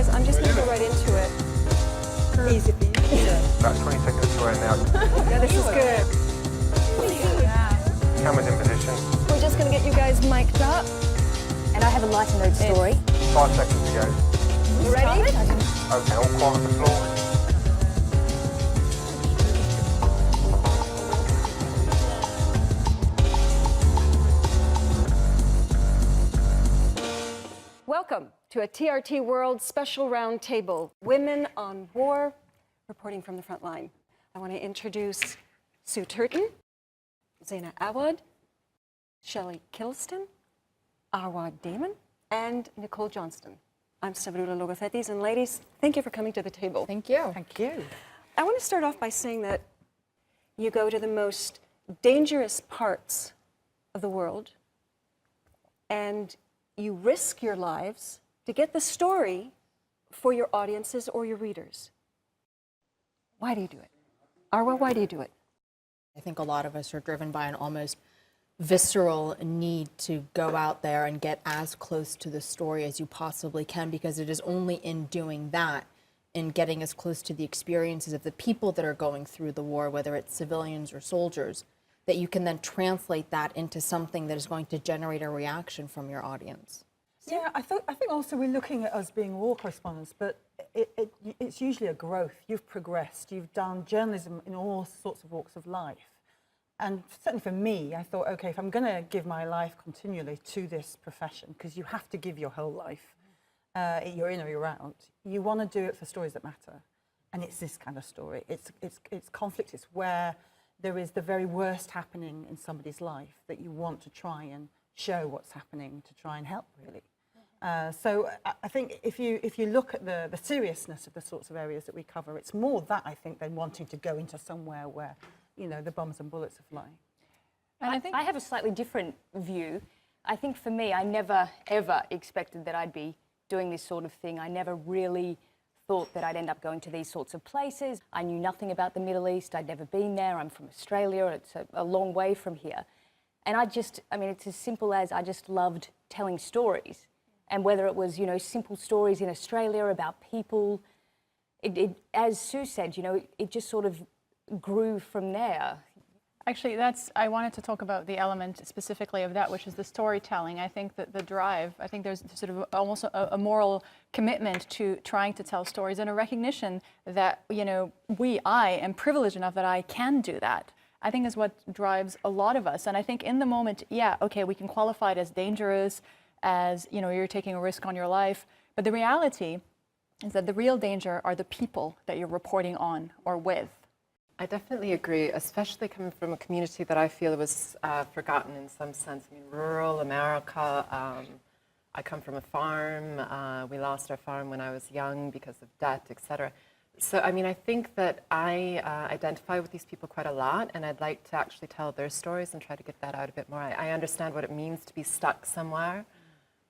guys, I'm just going to go right into it. Easy peasy. About 20 seconds away now. Yeah, this is good. Camera's in position. We're just going to get you guys mic'd up. And I have a lighter note story. 5 seconds to go. You ready? Okay, all quiet on the floor. Welcome to a TRT World special roundtable, Women on War, reporting from the front line. I want to introduce Sue Turton, Zaina Awad, Shelley Kilston, Arwa Damon, and Nicole Johnston. I'm Savrula Logothetis, and ladies, thank you for coming to the table. Thank you. Thank you. I want to start off by saying that you go to the most dangerous parts of the world, and you risk your lives to get the story for your audiences or your readers. Why do you do it? Arwa, why do you do it? I think a lot of us are driven by an almost visceral need to go out there and get as close to the story as you possibly can, because it is only in doing that, in getting as close to the experiences of the people that are going through the war, whether it's civilians or soldiers, that you can then translate that into something that is going to generate a reaction from your audience. Yeah, I think also we're looking at us being war correspondents, but it's usually a growth. You've progressed. You've done journalism in all sorts of walks of life. And certainly for me, I thought, okay, if I'm going to give my life continually to this profession, because you have to give your whole life, you're in or you're out, you want to do it for stories that matter. And it's this kind of story. It's conflict. It's where there is the very worst happening in somebody's life that you want to try and show what's happening to try and help, really. So I think if you look at the seriousness of the sorts of areas that we cover, it's more that, I think, than wanting to go into somewhere where, you know, the bombs and bullets are flying. And I think I have a slightly different view. I think for me, I never, ever expected that I'd be doing this sort of thing. I never really thought that I'd end up going to these sorts of places. I knew nothing about the Middle East. I'd never been there. I'm from Australia. It's a long way from here. And I mean, it's as simple as I just loved telling stories. And whether it was, you know, simple stories in Australia about people, as Sue said, you know, it just sort of grew from there. Actually, I wanted to talk about the element specifically of that, which is the storytelling. I think that the drive, I think there's sort of almost a moral commitment to trying to tell stories and a recognition that, you know, I am privileged enough that I can do that. I think is what drives a lot of us. And I think in the moment, yeah, okay, we can qualify it as dangerous, as, you know, you're taking a risk on your life. But the reality is that the real danger are the people that you're reporting on or with. I definitely agree, especially coming from a community that I feel was forgotten in some sense. I mean, rural America. I come from a farm. We lost our farm when I was young because of debt, etc. So, I mean, I think that I identify with these people quite a lot, and I'd like to actually tell their stories and try to get that out a bit more. I understand what it means to be stuck somewhere,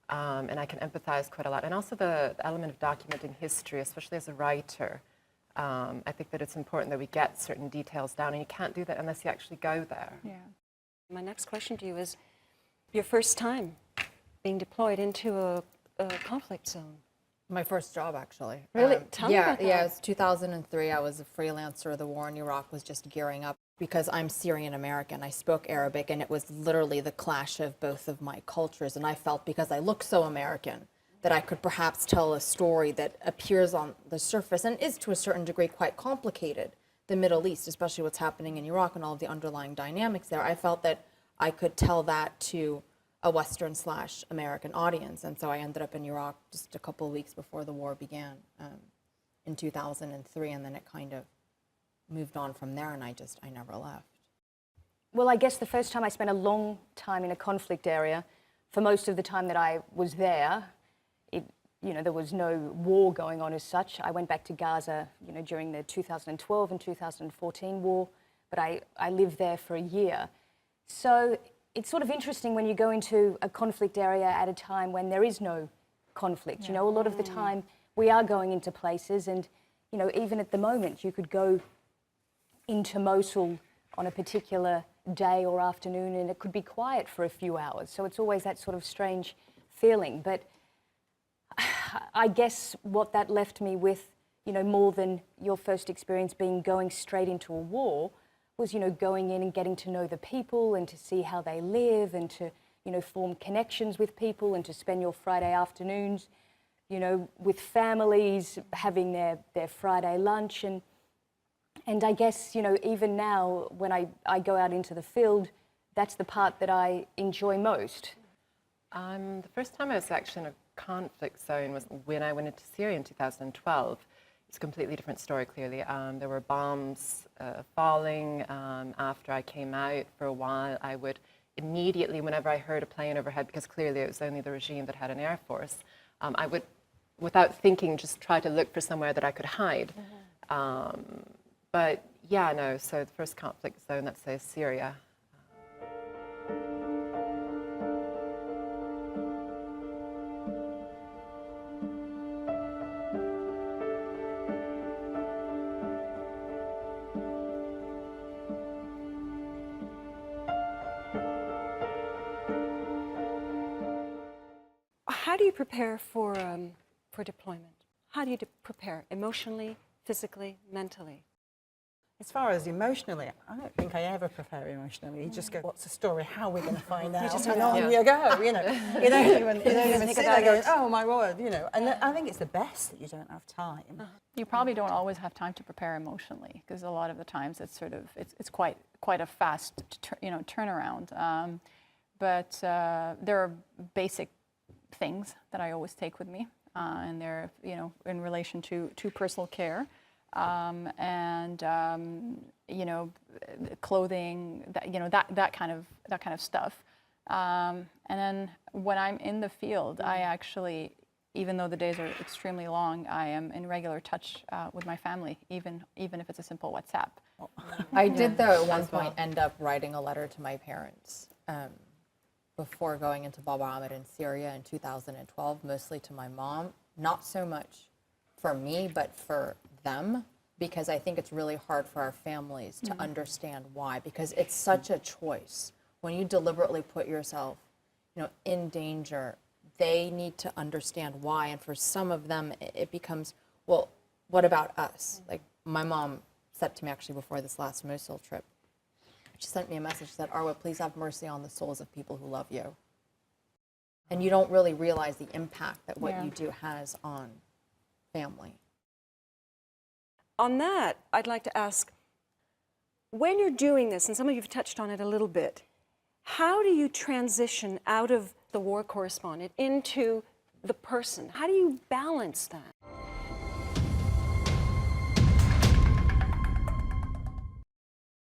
and I can empathize quite a lot. And also the element of documenting history, especially as a writer. I think that it's important that we get certain details down, and you can't do that unless you actually go there. Yeah. My next question to you is your first time being deployed into a conflict zone. My first job, actually. Really? Tell me about that. Yeah, it's 2003. I was a freelancer. The war in Iraq was just gearing up. Because I'm Syrian American, I spoke Arabic, and it was literally the clash of both of my cultures. And I felt, because I look so American, that I could perhaps tell a story that appears on the surface and is to a certain degree quite complicated. The Middle East, especially what's happening in Iraq and all of the underlying dynamics there, I felt that I could tell that to a Western/American audience. And so I ended up in Iraq just a couple of weeks before the war began in 2003, and then it kind of moved on from there, and I never left. Well, I guess the first time I spent a long time in a conflict area, for most of the time that I was there, you know, there was no war going on as such. I went back to Gaza, you know, during the 2012 and 2014 war, but I lived there for a year. So it's sort of interesting when you go into a conflict area at a time when there is no conflict. Yeah. You know, a lot of the time we are going into places, and, you know, even at the moment you could go into Mosul on a particular day or afternoon and it could be quiet for a few hours. So it's always that sort of strange feeling. But I guess what that left me with, you know, more than your first experience being going straight into a war, was, you know, going in and getting to know the people and to see how they live and to, you know, form connections with people and to spend your Friday afternoons, you know, with families, having their Friday lunch. And I guess, you know, even now when I go out into the field, that's the part that I enjoy most. The first time I was actually in a conflict zone was when I went into Syria in 2012. It's a completely different story, clearly. There were bombs falling. After I came out, for a while, I would immediately, whenever I heard a plane overhead, because clearly it was only the regime that had an air force, I would, without thinking, just try to look for somewhere that I could hide. But yeah, no, so the first conflict zone, let's say, is Syria. How do you prepare for deployment? How do you prepare emotionally, physically, mentally? As far as emotionally, I don't think I ever prepare emotionally. You just go, what's the story? How are we going to find out? just And go, on you go, you know. You don't even sit there going, oh my word, you know. And I think it's the best that you don't have time. You probably don't always have time to prepare emotionally, because a lot of the times it's sort of it's quite a fast turnaround. But there are basic things that I always take with me, and they're, you know, in relation to personal care, and you know, clothing, that kind of stuff. And then when I'm in the field, I actually, even though the days are extremely long, I am in regular touch with my family, even if it's a simple WhatsApp. I did, though, at one point end up writing a letter to my parents before going into Baba Ahmed in Syria in 2012, mostly to my mom. Not so much for me, but for them, because I think it's really hard for our families to understand why, because it's such a choice. When you deliberately put yourself, you know, in danger, they need to understand why. And for some of them, it becomes, well, what about us? Like, my mom said to me actually before this last Mosul trip, she sent me a message, that Arwa, please have mercy on the souls of people who love you. And you don't really realize the impact that what you do has on family. On that, I'd like to ask, when you're doing this, and some of you have touched on it a little bit, how do you transition out of the war correspondent into the person? How do you balance that?